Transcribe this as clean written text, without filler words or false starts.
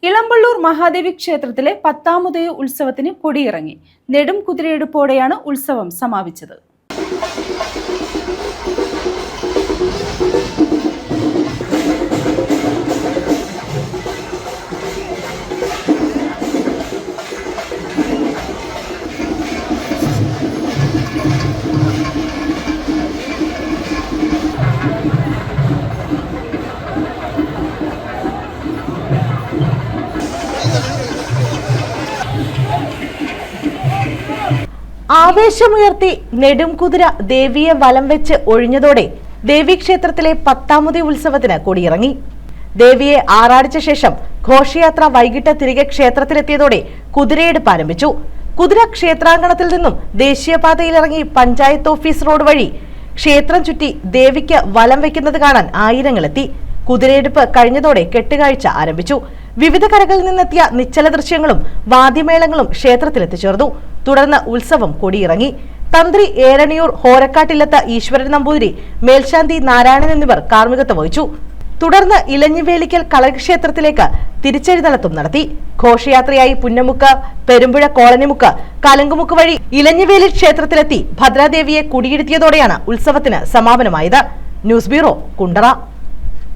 ഇളമ്പള്ളൂർ മഹാദേവി ക്ഷേത്രത്തിലെ 10ാമത് ഉത്സവത്തിന് കൊടിയിറങ്ങി. നെടും കുതിരയെടുപ്പോടെയാണ് ഉത്സവം സമാപിച്ചത്. ആവേശമുയർത്തി നെടുംകുതിര ദേവിയെ വലം വെച്ച് ഒഴിഞ്ഞതോടെ ദേവീക്ഷേത്രത്തിലെ 10ാമത് ഉത്സവത്തിന് കൊടിയിറങ്ങി. ദേവിയെ ആറാടിച്ച ശേഷം ഘോഷയാത്ര വൈകിട്ട് തിരികെ ക്ഷേത്രത്തിലെത്തിയതോടെ കുതിരയെടുപ്പ് ആരംഭിച്ചു. കുതിര ക്ഷേത്രാങ്കണത്തിൽ നിന്നും ദേശീയപാതയിലിറങ്ങി പഞ്ചായത്ത് ഓഫീസ് റോഡ് വഴി ക്ഷേത്രം ചുറ്റി ദേവിക്ക് വലം വെക്കുന്നത് കാണാൻ ആയിരങ്ങളെത്തി. കുതിരയെടുപ്പ് കഴിഞ്ഞതോടെ കെട്ടുകാഴ്ച ആരംഭിച്ചു. വിവിധ കരകളിൽ നിന്നെത്തിയ നിശ്ചല ദൃശ്യങ്ങളും വാദ്യമേളങ്ങളും ക്ഷേത്രത്തിലെത്തിച്ചേർന്നു. തുടർന്ന് ഉത്സവം കൊടിയിറങ്ങി. തന്ത്രി ഏരണിയൂർ ഹോരക്കാട്ടില്ലത്ത് ഈശ്വരൻ നമ്പൂതിരി, മേൽശാന്തി നാരായണൻ എന്നിവർ കാർമ്മികത്വം വഹിച്ചു. തുടർന്ന് ഇലഞ്ഞിവേലിക്കൽ കളക്ഷേത്രത്തിലേക്ക് തിരിച്ചെഴുന്നള്ളത്തും നടത്തി. ഘോഷയാത്രയായി പുന്നമുക്ക്, പെരുമ്പുഴ കോളനിമുക്ക്, കലങ്കുമുക്ക് വഴി ഇലഞ്ഞിവേലി ക്ഷേത്രത്തിലെത്തി ഭദ്രാദേവിയെ കുടിയിരുത്തിയതോടെയാണ് ഉത്സവത്തിന് സമാപനമായത്. News bureau, Kundara.